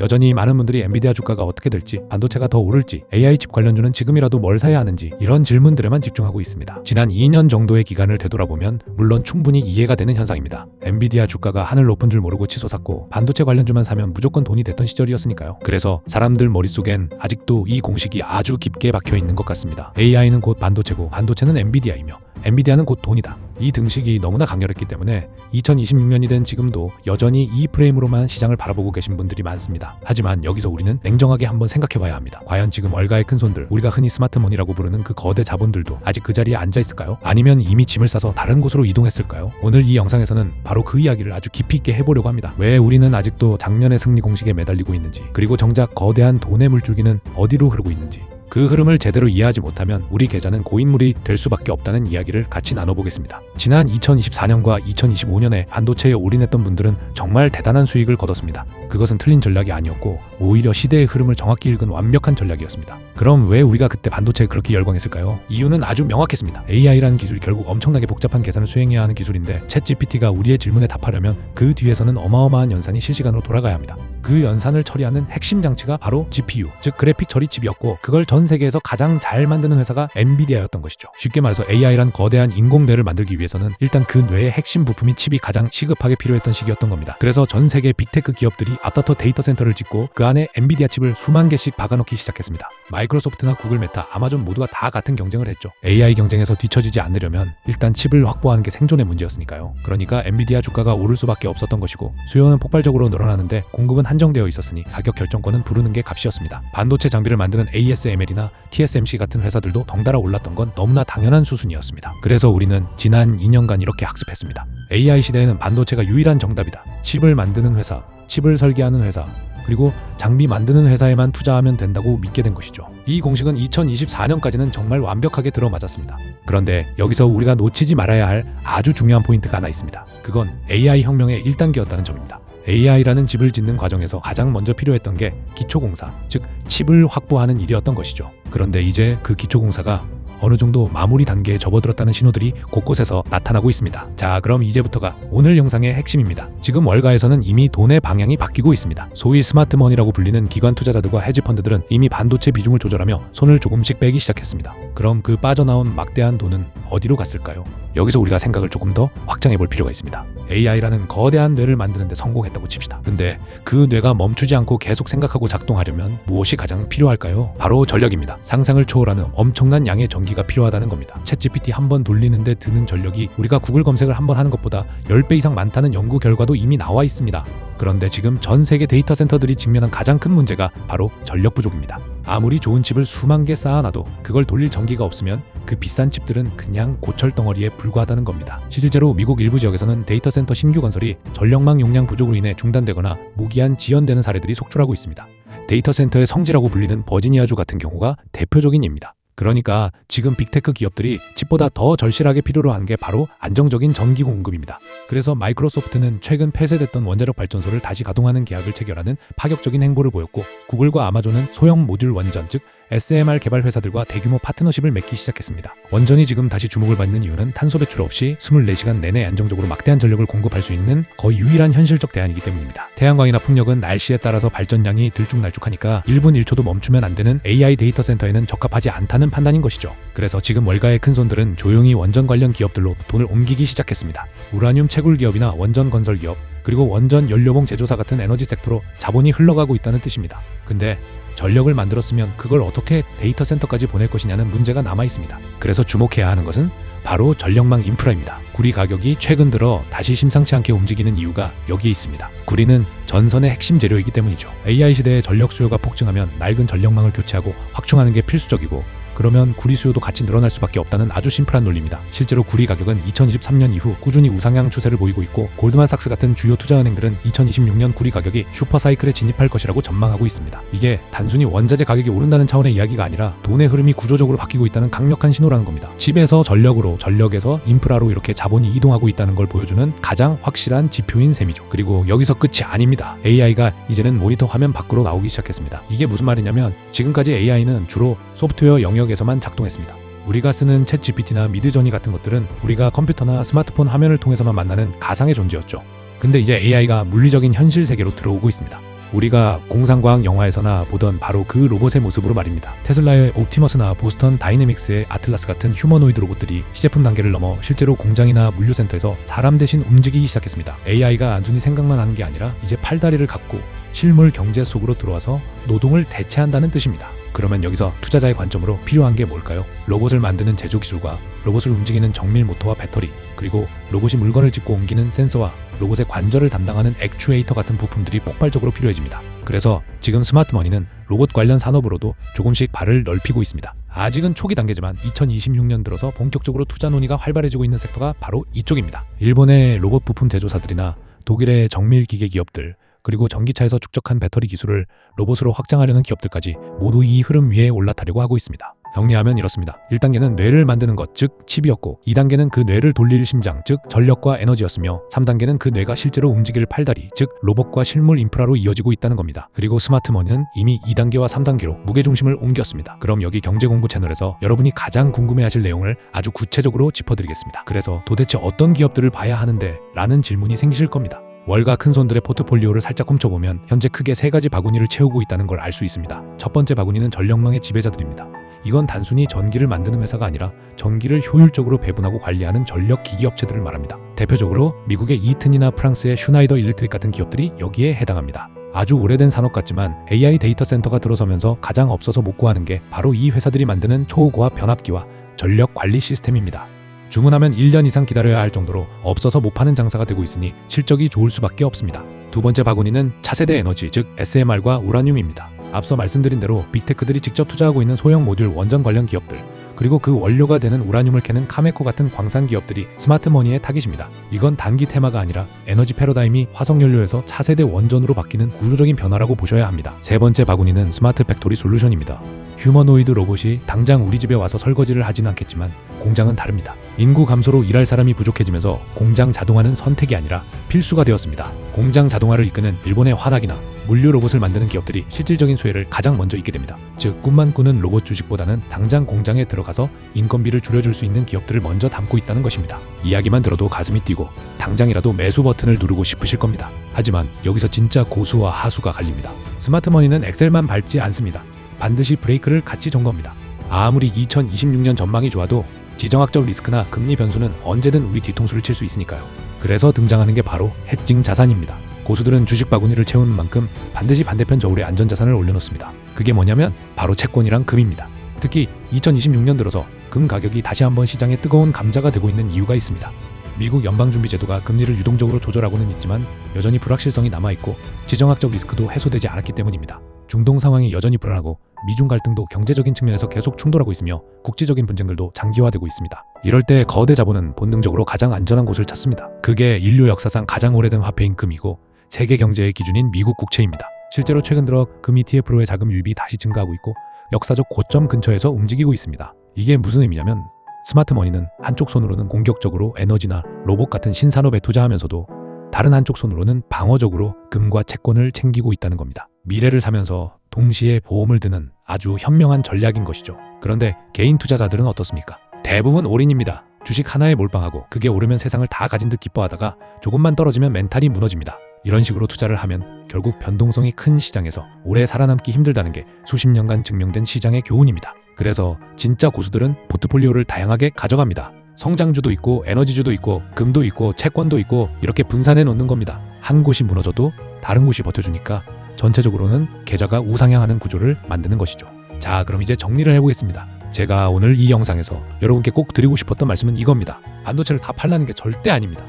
여전히 많은 분들이 엔비디아 주가가 어떻게 될지, 반도체가 더 오를지, AI 칩 관련주는 지금이라도 뭘 사야 하는지 이런 질문들에만 집중하고 있습니다. 지난 2년 정도의 기간을 되돌아보면 물론 충분히 이해가 되는 현상입니다. 엔비디아 주가가 하늘 높은 줄 모르고 치솟았고 반도체 관련주만 사면 무조건 돈이 됐던 시절이었으니까요. 그래서 사람들 머릿속엔 아직도 이 공식이 아주 깊게 박혀 있는 것 같습니다. AI는 곧 반도체고 반도체는 엔비디아이며 엔비디아는 곧 돈이다. 이 등식이 너무나 강렬했기 때문에 2026년이 된 지금도 여전히 이 프레임으로만 시장을 바라보고 계신 분들이 많습니다. 하지만 여기서 우리는 냉정하게 한번 생각해봐야 합니다. 과연 지금 월가의 큰손들, 우리가 흔히 스마트머니라고 부르는 그 거대 자본들도 아직 그 자리에 앉아 있을까요? 아니면 이미 짐을 싸서 다른 곳으로 이동했을까요? 오늘 이 영상에서는 바로 그 이야기를 아주 깊이 있게 해보려고 합니다. 왜 우리는 아직도 작년의 승리 공식에 매달리고 있는지, 그리고 정작 거대한 돈의 물줄기는 어디로 흐르고 있는지, 그 흐름을 제대로 이해하지 못하면 우리 계좌는 고인물이 될 수밖에 없다는 이야기를 같이 나눠보겠습니다. 지난 2024년과 2025년에 반도체에 올인했던 분들은 정말 대단한 수익을 거뒀습니다. 그것은 틀린 전략이 아니었고 오히려 시대의 흐름을 정확히 읽은 완벽한 전략이었습니다. 그럼 왜 우리가 그때 반도체에 그렇게 열광했을까요? 이유는 아주 명확했습니다. AI라는 기술이 결국 엄청나게 복잡한 계산을 수행해야 하는 기술인데 챗GPT가 우리의 질문에 답하려면 그 뒤에서는 어마어마한 연산이 실시간으로 돌아가야 합니다. 그 연산을 처리하는 핵심 장치가 바로 GPU, 즉 그래픽 처리칩이었고 그걸 전 세계에서 가장 잘 만드는 회사가 엔비디아였던 것이죠. 쉽게 말해서 AI란 거대한 인공뇌를 만들기 위해서는 일단 그 뇌의 핵심 부품인 칩이 가장 시급하게 필요했던 시기였던 겁니다. 그래서 전 세계 빅테크 기업들이 앞다퉈 데이터 센터를 짓고 그 안에 엔비디아 칩을 수만 개씩 박아놓기 시작했습니다. 마이크로소프트나 구글, 메타, 아마존 모두가 다 같은 경쟁을 했죠. AI 경쟁에서 뒤처지지 않으려면 일단 칩을 확보하는 게 생존의 문제였으니까요. 그러니까 엔비디아 주가가 오를 수밖에 없었던 것이고 수요는 폭발적으로 늘어나는데 공급은 한정되어 있었으니 가격 결정권은 부르는 게 값이었습니다. 반도체 장비를 만드는 ASML이나 TSMC 같은 회사들도 덩달아 올랐던 건 너무나 당연한 수순이었습니다. 그래서 우리는 지난 2년간 이렇게 학습했습니다. AI 시대에는 반도체가 유일한 정답이다. 칩을 만드는 회사, 칩을 설계하는 회사, 그리고 장비 만드는 회사에만 투자하면 된다고 믿게 된 것이죠. 이 공식은 2024년까지는 정말 완벽하게 들어맞았습니다. 그런데 여기서 우리가 놓치지 말아야 할 아주 중요한 포인트가 하나 있습니다. 그건 AI 혁명의 1단계였다는 점입니다. AI라는 집을 짓는 과정에서 가장 먼저 필요했던 게 기초공사, 즉 칩을 확보하는 일이었던 것이죠. 그런데 이제 그 기초공사가 어느 정도 마무리 단계에 접어들었다는 신호들이 곳곳에서 나타나고 있습니다. 자, 그럼 이제부터가 오늘 영상의 핵심입니다. 지금 월가에서는 이미 돈의 방향이 바뀌고 있습니다. 소위 스마트머니라고 불리는 기관 투자자들과 헤지펀드들은 이미 반도체 비중을 조절하며 손을 조금씩 빼기 시작했습니다. 그럼 그 빠져나온 막대한 돈은 어디로 갔을까요? 여기서 우리가 생각을 조금 더 확장해 볼 필요가 있습니다. AI라는 거대한 뇌를 만드는데 성공했다고 칩시다. 근데 그 뇌가 멈추지 않고 계속 생각하고 작동하려면 무엇이 가장 필요할까요? 바로 전력입니다. 상상을 초월하는 엄청난 양의 전기가 필요하다는 겁니다. 챗GPT 한 번 돌리는데 드는 전력이 우리가 구글 검색을 한 번 하는 것보다 10배 이상 많다는 연구 결과도 이미 나와 있습니다. 그런데 지금 전 세계 데이터 센터들이 직면한 가장 큰 문제가 바로 전력 부족입니다. 아무리 좋은 칩을 수만 개 쌓아놔도 그걸 돌릴 전기가 없으면 그 비싼 칩들은 그냥 고철 덩어리에 불과하다는 겁니다. 실제로 미국 일부 지역에서는 데이터 센터 신규 건설이 전력망 용량 부족으로 인해 중단되거나 무기한 지연되는 사례들이 속출하고 있습니다. 데이터 센터의 성지라고 불리는 버지니아주 같은 경우가 대표적인 예입니다. 그러니까 지금 빅테크 기업들이 칩보다 더 절실하게 필요로 하는 게 바로 안정적인 전기 공급입니다. 그래서 마이크로소프트는 최근 폐쇄됐던 원자력 발전소를 다시 가동하는 계약을 체결하는 파격적인 행보를 보였고 구글과 아마존은 소형 모듈 원전, 즉 SMR 개발 회사들과 대규모 파트너십을 맺기 시작했습니다. 원전이 지금 다시 주목을 받는 이유는 탄소 배출 없이 24시간 내내 안정적으로 막대한 전력을 공급할 수 있는 거의 유일한 현실적 대안이기 때문입니다. 태양광이나 풍력은 날씨에 따라서 발전량이 들쭉날쭉하니까 1분 1초도 멈추면 안 되는 AI 데이터 센터에는 적합하지 않다는 판단인 것이죠. 그래서 지금 월가의 큰손들은 조용히 원전 관련 기업들로 돈을 옮기기 시작했습니다. 우라늄 채굴 기업이나 원전 건설 기업, 그리고 원전 연료봉 제조사 같은 에너지 섹터로 자본이 흘러가고 있다는 뜻입니다. 근데 전력을 만들었으면 그걸 어떻게 데이터 센터까지 보낼 것이냐는 문제가 남아 있습니다. 그래서 주목해야 하는 것은 바로 전력망 인프라입니다. 구리 가격이 최근 들어 다시 심상치 않게 움직이는 이유가 여기에 있습니다. 구리는 전선의 핵심 재료이기 때문이죠. AI 시대에 전력 수요가 폭증하면 낡은 전력망을 교체하고 확충하는 게 필수적이고 그러면 구리 수요도 같이 늘어날 수밖에 없다는 아주 심플한 논리입니다. 실제로 구리 가격은 2023년 이후 꾸준히 우상향 추세를 보이고 있고 골드만삭스 같은 주요 투자은행들은 2026년 구리 가격이 슈퍼사이클에 진입할 것이라고 전망하고 있습니다. 이게 단순히 원자재 가격이 오른다는 차원의 이야기가 아니라 돈의 흐름이 구조적으로 바뀌고 있다는 강력한 신호라는 겁니다. 칩에서 전력으로, 전력에서 인프라로 이렇게 자본이 이동하고 있다는 걸 보여주는 가장 확실한 지표인 셈이죠. 그리고 여기서 끝이 아닙니다. AI가 이제는 모니터 화면 밖으로 나오기 시작했습니다. 이게 무슨 말이냐면 지금까지 AI는 주로 소프트웨어 영역에서만 작동했습니다. 우리가 쓰는 챗GPT나 미드저니 같은 것들은 우리가 컴퓨터나 스마트폰 화면을 통해서만 만나는 가상의 존재였죠. 근데 이제 AI가 물리적인 현실 세계로 들어오고 있습니다. 우리가 공상과학 영화에서나 보던 바로 그 로봇의 모습으로 말입니다. 테슬라의 옵티머스나 보스턴 다이내믹스의 아틀라스 같은 휴머노이드 로봇들이 시제품 단계를 넘어 실제로 공장이나 물류센터에서 사람 대신 움직이기 시작했습니다. AI가 단순히 생각만 하는 게 아니라 이제 팔다리를 갖고 실물 경제 속으로 들어와서 노동을 대체한다는 뜻입니다. 그러면 여기서 투자자의 관점으로 필요한 게 뭘까요? 로봇을 만드는 제조 기술과 로봇을 움직이는 정밀 모터와 배터리, 그리고 로봇이 물건을 짚고 옮기는 센서와 로봇의 관절을 담당하는 액추에이터 같은 부품들이 폭발적으로 필요해집니다. 그래서 지금 스마트머니는 로봇 관련 산업으로도 조금씩 발을 넓히고 있습니다. 아직은 초기 단계지만 2026년 들어서 본격적으로 투자 논의가 활발해지고 있는 섹터가 바로 이쪽입니다. 일본의 로봇 부품 제조사들이나 독일의 정밀 기계 기업들, 그리고 전기차에서 축적한 배터리 기술을 로봇으로 확장하려는 기업들까지 모두 이 흐름 위에 올라타려고 하고 있습니다. 정리하면 이렇습니다. 1단계는 뇌를 만드는 것, 즉 칩이었고, 2단계는 그 뇌를 돌릴 심장, 즉 전력과 에너지였으며, 3단계는 그 뇌가 실제로 움직일 팔다리, 즉 로봇과 실물 인프라로 이어지고 있다는 겁니다. 그리고 스마트머니는 이미 2단계와 3단계로 무게중심을 옮겼습니다. 그럼 여기 경제공부 채널에서 여러분이 가장 궁금해하실 내용을 아주 구체적으로 짚어드리겠습니다. 그래서 도대체 어떤 기업들을 봐야 하는데? 라는 질문이 생기실 겁니다. 월가 큰손들의 포트폴리오를 살짝 훔쳐보면 현재 크게 3가지 바구니를 채우고 있다는 걸 알 수 있습니다. 첫 번째 바구니는 전력망의 지배자들입니다. 이건 단순히 전기를 만드는 회사가 아니라 전기를 효율적으로 배분하고 관리하는 전력 기기 업체들을 말합니다. 대표적으로 미국의 이튼이나 프랑스의 슈나이더 일렉트릭 같은 기업들이 여기에 해당합니다. 아주 오래된 산업 같지만 AI 데이터 센터가 들어서면서 가장 없어서 못 구하는 게 바로 이 회사들이 만드는 초고화 변압기와 전력 관리 시스템입니다. 주문하면 1년 이상 기다려야 할 정도로 없어서 못 파는 장사가 되고 있으니 실적이 좋을 수밖에 없습니다. 두 번째 바구니는 차세대 에너지, 즉 SMR과 우라늄입니다. 앞서 말씀드린 대로 빅테크들이 직접 투자하고 있는 소형 모듈 원전 관련 기업들, 그리고 그 원료가 되는 우라늄을 캐는 카메코 같은 광산 기업들이 스마트머니의 타깃입니다. 이건 단기 테마가 아니라 에너지 패러다임이 화석연료에서 차세대 원전으로 바뀌는 구조적인 변화라고 보셔야 합니다. 세 번째 바구니는 스마트 팩토리 솔루션입니다. 휴머노이드 로봇이 당장 우리 집에 와서 설거지를 하지는 않겠지만 공장은 다릅니다. 인구 감소로 일할 사람이 부족해지면서 공장 자동화는 선택이 아니라 필수가 되었습니다. 공장 자동화를 이끄는 일본의 화학이나 물류 로봇을 만드는 기업들이 실질적인 수혜를 가장 먼저 입게 됩니다. 즉 꿈만 꾸는 로봇 주식보다는 당장 공장에 들어가서 인건비를 줄여줄 수 있는 기업들을 먼저 담고 있다는 것입니다. 이야기만 들어도 가슴이 뛰고 당장이라도 매수 버튼을 누르고 싶으실 겁니다. 하지만 여기서 진짜 고수와 하수가 갈립니다. 스마트머니는 엑셀만 밟지 않습니다. 반드시 브레이크를 같이 점검합니다. 아무리 2026년 전망이 좋아도 지정학적 리스크나 금리 변수는 언제든 우리 뒤통수를 칠 수 있으니까요. 그래서 등장하는 게 바로 해칭 자산입니다. 고수들은 주식 바구니를 채우는 만큼 반드시 반대편 저울에 안전자산을 올려놓습니다. 그게 뭐냐면 바로 채권이랑 금입니다. 특히 2026년 들어서 금 가격이 다시 한번 시장에 뜨거운 감자가 되고 있는 이유가 있습니다. 미국 연방준비제도가 금리를 유동적으로 조절하고는 있지만 여전히 불확실성이 남아있고 지정학적 리스크도 해소되지 않았기 때문입니다. 중동 상황이 여전히 불안하고 미중 갈등도 경제적인 측면에서 계속 충돌하고 있으며 국제적인 분쟁들도 장기화되고 있습니다. 이럴 때 거대 자본은 본능적으로 가장 안전한 곳을 찾습니다. 그게 인류 역사상 가장 오래된 화폐인 금이고 세계 경제의 기준인 미국 국채입니다. 실제로 최근 들어 금 ETF로의 자금 유입이 다시 증가하고 있고 역사적 고점 근처에서 움직이고 있습니다. 이게 무슨 의미냐면 스마트머니는 한쪽 손으로는 공격적으로 에너지나 로봇 같은 신산업에 투자하면서도 다른 한쪽 손으로는 방어적으로 금과 채권을 챙기고 있다는 겁니다. 미래를 사면서 동시에 보험을 드는 아주 현명한 전략인 것이죠. 그런데 개인 투자자들은 어떻습니까? 대부분 올인입니다. 주식 하나에 몰빵하고 그게 오르면 세상을 다 가진 듯 기뻐하다가 조금만 떨어지면 멘탈이 무너집니다. 이런 식으로 투자를 하면 결국 변동성이 큰 시장에서 오래 살아남기 힘들다는 게 수십 년간 증명된 시장의 교훈입니다. 그래서 진짜 고수들은 포트폴리오를 다양하게 가져갑니다. 성장주도 있고 에너지주도 있고 금도 있고 채권도 있고 이렇게 분산해 놓는 겁니다. 한 곳이 무너져도 다른 곳이 버텨주니까 전체적으로는 계좌가 우상향하는 구조를 만드는 것이죠. 자, 그럼 이제 정리를 해보겠습니다. 제가 오늘 이 영상에서 여러분께 꼭 드리고 싶었던 말씀은 이겁니다. 반도체를 다 팔라는 게 절대 아닙니다.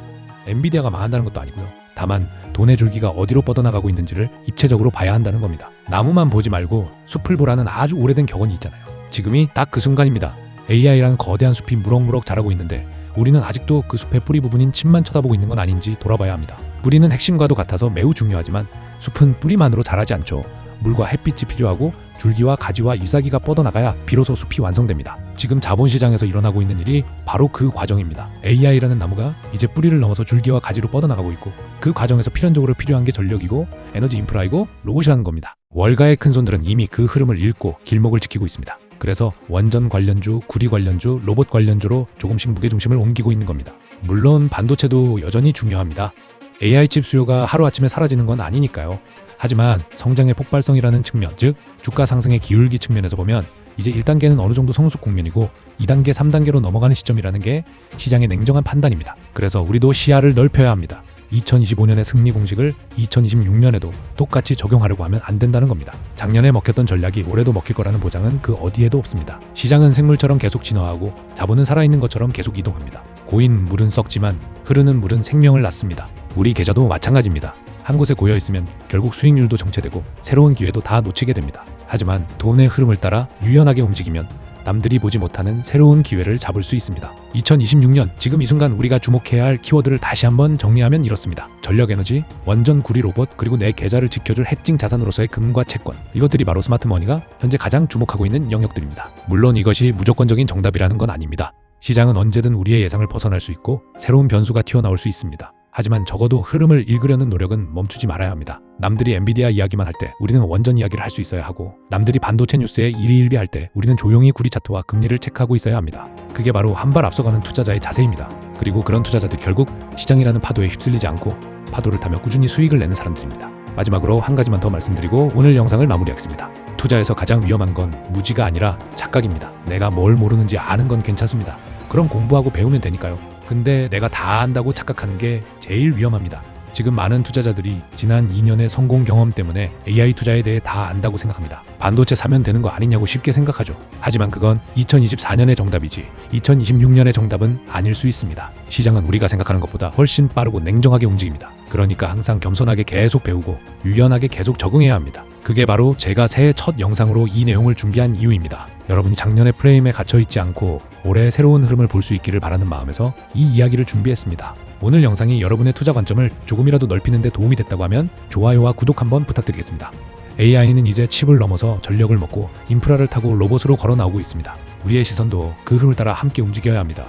엔비디아가 망한다는 것도 아니고요. 다만 돈의 줄기가 어디로 뻗어나가고 있는지를 입체적으로 봐야 한다는 겁니다. 나무만 보지 말고 숲을 보라는 아주 오래된 격언이 있잖아요. 지금이 딱 그 순간입니다. AI라는 거대한 숲이 무럭무럭 자라고 있는데 우리는 아직도 그 숲의 뿌리 부분인 칩만 쳐다보고 있는 건 아닌지 돌아봐야 합니다. 뿌리는 핵심과도 같아서 매우 중요하지만 숲은 뿌리만으로 자라지 않죠. 물과 햇빛이 필요하고 줄기와 가지와 잎사귀가 뻗어나가야 비로소 숲이 완성됩니다. 지금 자본시장에서 일어나고 있는 일이 바로 그 과정입니다. AI라는 나무가 이제 뿌리를 넘어서 줄기와 가지로 뻗어나가고 있고 그 과정에서 필연적으로 필요한 게 전력이고 에너지 인프라이고 로봇이라는 겁니다. 월가의 큰손들은 이미 그 흐름을 읽고 길목을 지키고 있습니다. 그래서 원전 관련주, 구리 관련주, 로봇 관련주로 조금씩 무게중심을 옮기고 있는 겁니다. 물론 반도체도 여전히 중요합니다. AI 칩 수요가 하루아침에 사라지는 건 아니니까요. 하지만 성장의 폭발성이라는 측면, 즉 주가 상승의 기울기 측면에서 보면 이제 1단계는 어느 정도 성숙 국면이고 2단계, 3단계로 넘어가는 시점이라는 게 시장의 냉정한 판단입니다. 그래서 우리도 시야를 넓혀야 합니다. 2025년의 승리 공식을 2026년에도 똑같이 적용하려고 하면 안 된다는 겁니다. 작년에 먹혔던 전략이 올해도 먹힐 거라는 보장은 그 어디에도 없습니다. 시장은 생물처럼 계속 진화하고 자본은 살아있는 것처럼 계속 이동합니다. 고인 물은 썩지만 흐르는 물은 생명을 낳습니다. 우리 계좌도 마찬가지입니다. 한 곳에 고여 있으면 결국 수익률도 정체되고 새로운 기회도 다 놓치게 됩니다. 하지만 돈의 흐름을 따라 유연하게 움직이면 남들이 보지 못하는 새로운 기회를 잡을 수 있습니다. 2026년 지금 이 순간 우리가 주목해야 할 키워드를 다시 한번 정리하면 이렇습니다. 전력에너지, 원전 구리 로봇, 그리고 내 계좌를 지켜줄 해칭 자산으로서의 금과 채권. 이것들이 바로 스마트머니가 현재 가장 주목하고 있는 영역들입니다. 물론 이것이 무조건적인 정답이라는 건 아닙니다. 시장은 언제든 우리의 예상을 벗어날 수 있고 새로운 변수가 튀어나올 수 있습니다. 하지만 적어도 흐름을 읽으려는 노력은 멈추지 말아야 합니다. 남들이 엔비디아 이야기만 할 때 우리는 원전 이야기를 할 수 있어야 하고, 남들이 반도체 뉴스에 일희일비할 때 우리는 조용히 구리 차트와 금리를 체크하고 있어야 합니다. 그게 바로 한 발 앞서가는 투자자의 자세입니다. 그리고 그런 투자자들이 결국 시장이라는 파도에 휩쓸리지 않고 파도를 타며 꾸준히 수익을 내는 사람들입니다. 마지막으로 한 가지만 더 말씀드리고 오늘 영상을 마무리하겠습니다. 투자에서 가장 위험한 건 무지가 아니라 착각입니다. 내가 뭘 모르는지 아는 건 괜찮습니다. 그럼 공부하고 배우면 되니까요. 근데 내가 다 안다고 착각하는 게 제일 위험합니다. 지금 많은 투자자들이 지난 2년의 성공 경험 때문에 AI 투자에 대해 다 안다고 생각합니다. 반도체 사면 되는 거 아니냐고 쉽게 생각하죠. 하지만 그건 2024년의 정답이지 2026년의 정답은 아닐 수 있습니다. 시장은 우리가 생각하는 것보다 훨씬 빠르고 냉정하게 움직입니다. 그러니까 항상 겸손하게 계속 배우고 유연하게 계속 적응해야 합니다. 그게 바로 제가 새해 첫 영상으로 이 내용을 준비한 이유입니다. 여러분이 작년의 프레임에 갇혀있지 않고 올해 새로운 흐름을 볼 수 있기를 바라는 마음에서 이 이야기를 준비했습니다. 오늘 영상이 여러분의 투자 관점을 조금이라도 넓히는 데 도움이 됐다고 하면 좋아요와 구독 한번 부탁드리겠습니다. AI는 이제 칩을 넘어서 전력을 먹고 인프라를 타고 로봇으로 걸어 나오고 있습니다. 우리의 시선도 그 흐름을 따라 함께 움직여야 합니다.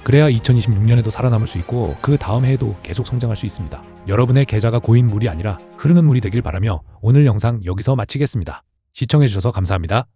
그래야 2026년에도 살아남을 수 있고 그 다음 해에도 계속 성장할 수 있습니다. 여러분의 계좌가 고인 물이 아니라 흐르는 물이 되길 바라며 오늘 영상 여기서 마치겠습니다. 시청해주셔서 감사합니다.